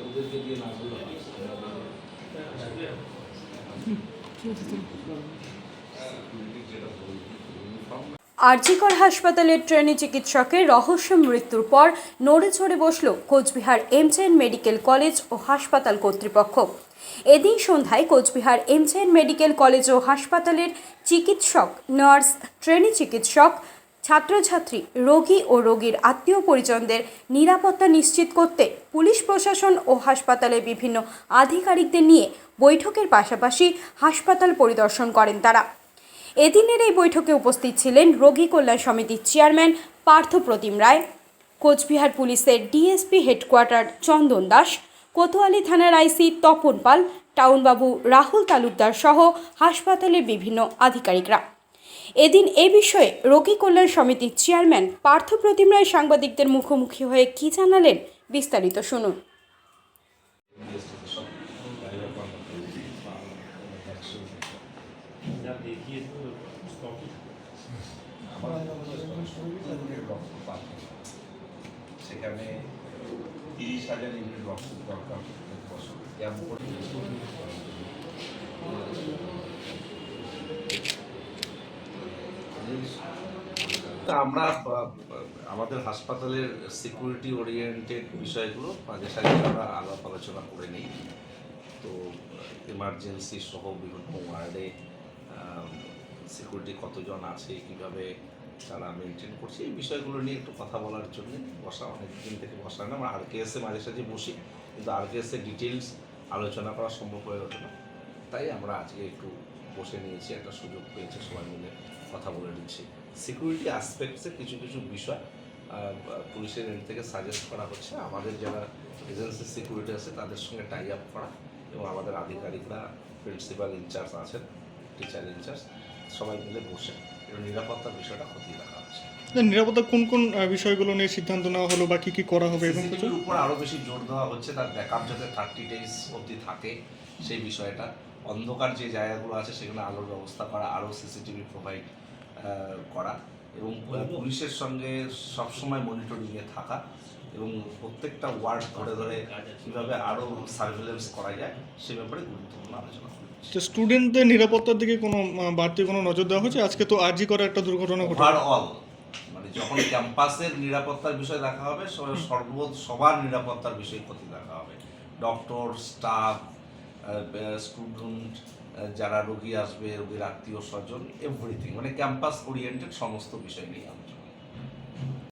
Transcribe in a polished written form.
ওদেরকে দিয়ে না বললে আরজিকর হাসপাতালের ট্রেনি চিকিৎসকের রহস্য মৃত্যুর পর নড়েচড়ে বসল কোচবিহার এমজেএন মেডিকেল কলেজ ও হাসপাতাল কর্তৃপক্ষ। এদিন সন্ধ্যায় কোচবিহার এমজেএন মেডিকেল কলেজ ও হাসপাতালের চিকিৎসক, নার্স, ট্রেনি চিকিৎসক, ছাত্রছাত্রী, রোগী ও রোগীর আত্মীয় পরিজনদের নিরাপত্তা নিশ্চিত করতে পুলিশ প্রশাসন ও হাসপাতালের বিভিন্ন আধিকারিকদের নিয়ে বৈঠকের পাশাপাশি হাসপাতাল পরিদর্শন করেন তারা। এদিনের এই বৈঠকে উপস্থিত ছিলেন রোগী কল্যাণ সমিতির চেয়ারম্যান পার্থপ্রতিম রায়, কোচবিহার পুলিশের ডিএসপি হেডকোয়ার্টার চন্দন দাস, কোতোয়ালি থানার আইসি তপন পাল, টাউনবাবু রাহুল তালুকদার সহ হাসপাতালের বিভিন্ন আধিকারিকরা। এদিন এ বিষয়ে রোগী কল্যাণ সমিতির চেয়ারম্যান পার্থপ্রতিম রায় সাংবাদিকদের মুখোমুখি হয়ে কী জানালেন, বিস্তারিত শুনুন। সেখানে 30,000 ইউনিট রক্ত দরকার প্রত্যেক বছর। আমরা আমাদের হাসপাতালের সিকিউরিটি ওরিয়েন্টেড বিষয়গুলো মাঝে সাঝে আমরা আলাপ আলোচনা করে নিই। তো এমার্জেন্সি সহ বিভিন্ন ওয়ার্ডে সিকিউরিটি কতজন আছে, কীভাবে তারা মেনটেন করছে, এই বিষয়গুলো নিয়ে একটু কথা বলার জন্য বসা, অনেক দিন থেকে বসা না। আমরা আরকেএসে মাঝে সাঝে বসি, কিন্তু আরকেএসে ডিটেলস আলোচনা করা সম্ভব হয়ে ওঠে না। তাই আমরা আজকে একটু বসে নিয়েছি, একটা সুযোগ পেয়েছে, সবাই মিলে কথা বলে নিচ্ছি। সিকিউরিটি অ্যাসপেক্টসে কিছু কিছু বিষয় পুলিশের এন্ড থেকে সাজেস্ট করা হচ্ছে। আমাদের যারা এজেন্সি সিকিউরিটি আছে তাদের সঙ্গে টাই আপ করা, এবং আমাদের আধিকারিকরা, প্রিন্সিপাল ইনচার্জ আছেন, টিচার ইনচার্জ, সবাই মিলে বসে নিরাপত্তার বিষয়টা খতিয়ে দেখা হচ্ছে। নিরাপত্তা কোন কোন বিষয়গুলো নিয়ে সিদ্ধান্ত নেওয়া হলো বা কী করা হবে, এবং কিছুর উপর আরও বেশি জোর দেওয়া হচ্ছে, তার ব্যাকআপ যাতে 30 days অবধি থাকে সেই বিষয়টা। অন্ধকার যে জায়গাগুলো আছে সেখানে আলোর ব্যবস্থা করা, আরও সিসিটিভি প্রোভাইড করা, এবং পুলিশের সঙ্গে সবসময় মনিটরিংয়ে থাকা, এবং প্রত্যেকটা ওয়ার্ড ধরে ধরে কীভাবে আরও সার্ভেলেন্স করা যায় সে ব্যাপারে গুরুত্বপূর্ণ আলোচনা করা। স্টুডেন্টদের নিরাপত্তার দিকে কোনো বাড়তি কোনো নজর দেওয়া হয়েছে? আজকে তো আরজি করে একটা দুর্ঘটনা ঘটে। ওভারঅল মানে যখন ক্যাম্পাসের নিরাপত্তার বিষয় দেখা হবে, সবার নিরাপত্তার বিষয় ক্ষতি দেখা হবে। ডক্টর, স্টাফ, স্টুডেন্ট, যারা রোগী আসবে, রোগীর আত্মীয় স্বজন, এভরিথিং, মানে ক্যাম্পাস ওরিয়েন্টেড সমস্ত বিষয় নিয়ে আলোচনা।